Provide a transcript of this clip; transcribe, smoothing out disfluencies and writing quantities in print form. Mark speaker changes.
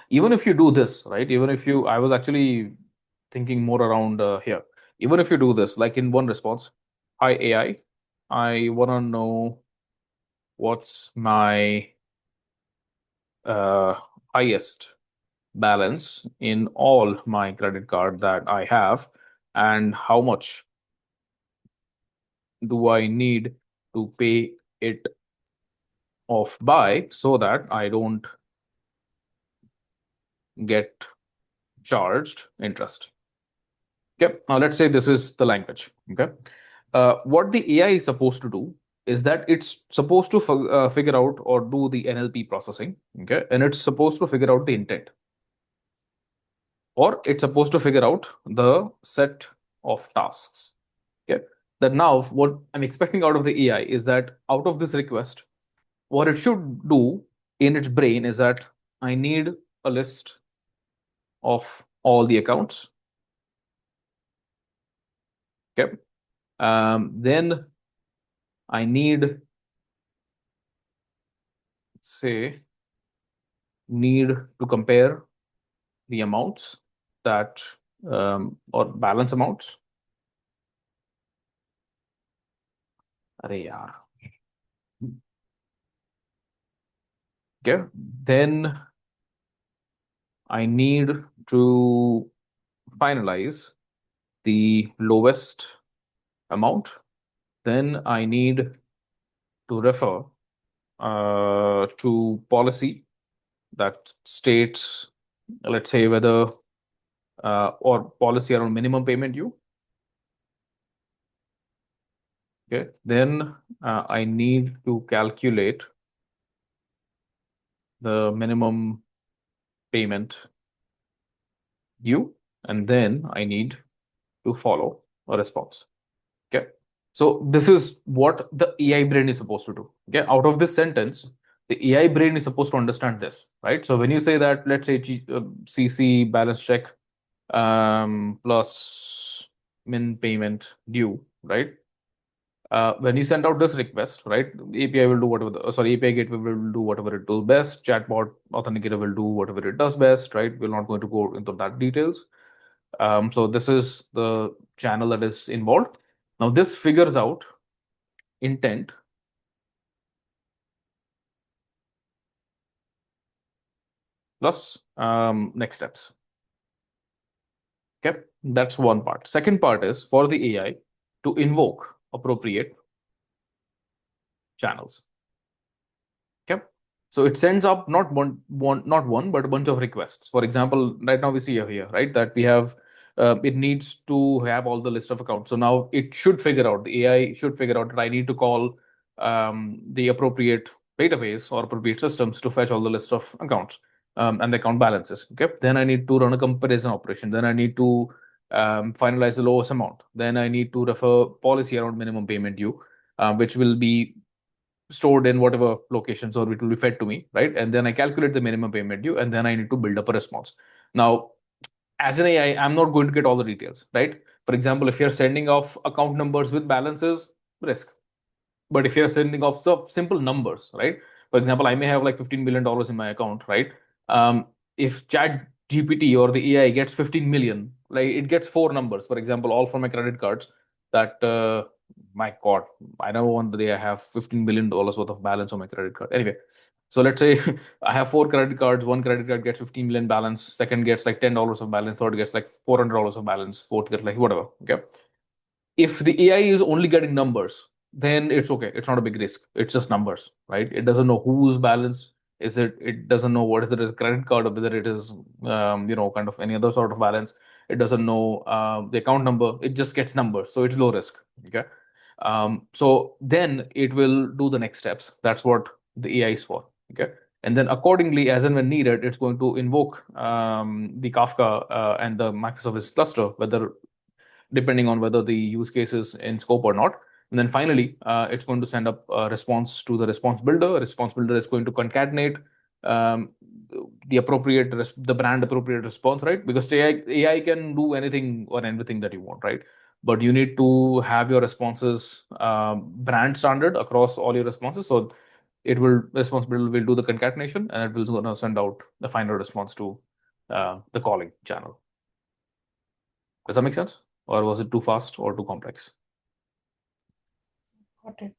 Speaker 1: even if you do this, right? Even if you, I was actually thinking more around here. Even if you do this, like in one response, hi AI, I want to know what's my uh, highest balance in all my credit card that I have, and how much do I need to pay it off by so that I don't get charged interest. Okay. Now let's say this is the language. Okay. What the AI is supposed to do is that it's supposed to figure out or do the NLP processing. Okay. And it's supposed to figure out the intent, or it's supposed to figure out the set of tasks. Okay. That now what I'm expecting out of the AI is that out of this request, what it should do in its brain is that I need a list of all the accounts. Okay. Then I need, say, need to compare the amounts that or balance amounts. Arey yaar. Okay. Then I need to finalize the lowest amount. Then I need to refer to policy that states, let's say, whether or policy around minimum payment due. Okay. Then I need to calculate the minimum payment due, and then I need to follow a response. Okay. So this is what the AI brain is supposed to do. Okay. Out of this sentence, the AI brain is supposed to understand this, right? So when you say that, let's say CC balance check plus min payment due, right? When you send out this request, right, API will do whatever API gateway will do whatever it does best. Chatbot authenticator will do whatever it does best, right? We're not going to go into that details. So this is the channel that is involved. Now this figures out intent plus next steps. Okay, that's one part. Second part is for the AI to invoke appropriate channels. Okay. So it sends up not one, but a bunch of requests. For example, right now we see here, right, that we have it needs to have all the list of accounts. So now it should figure out, the AI should figure out that I need to call the appropriate database or appropriate systems to fetch all the list of accounts and the account balances. Okay. Then I need to run a comparison operation. Then I need to finalize the lowest amount. Then I need to refer policy around minimum payment due, which will be stored in whatever locations, or it will be fed to me, right? And then I calculate the minimum payment due, and then I need to build up a response. Now, as an AI, I'm not going to get all the details, right? For example, if you're sending off account numbers with balances, risk. But if you're sending off simple numbers, right? For example, I may have like $15 million in my account, right? If Chat GPT or the AI gets 15 million, like it gets four numbers, for example, all from my credit cards, that my God, I know one day I have $15 million worth of balance on my credit card. Anyway, so let's say I have four credit cards. One credit card gets 15 million balance, second gets like $10 of balance, third gets like $400 of balance, fourth gets like whatever. Okay. If the AI is only getting numbers, then it's okay. It's not a big risk. It's just numbers, right? It doesn't know whose balance is it. It doesn't know what is it, a credit card, or whether it is, kind of any other sort of balance. It doesn't know the account number. It just gets numbers. So it's low risk. Okay. So then it will do the next steps. That's what the AI is for. Okay. And then accordingly, as and when needed, it's going to invoke the Kafka and the microservice cluster, whether depending on whether the use case is in scope or not. And then finally, it's going to send up a response to the response builder. Response builder is going to concatenate um, the brand appropriate response, right? Because AI can do anything or everything that you want, right? But you need to have your responses brand standard across all your responses. So it will responsible will do the concatenation, and it will gonna send out the final response to the calling channel. Does that make sense? Or was it too fast or too complex?
Speaker 2: Got it.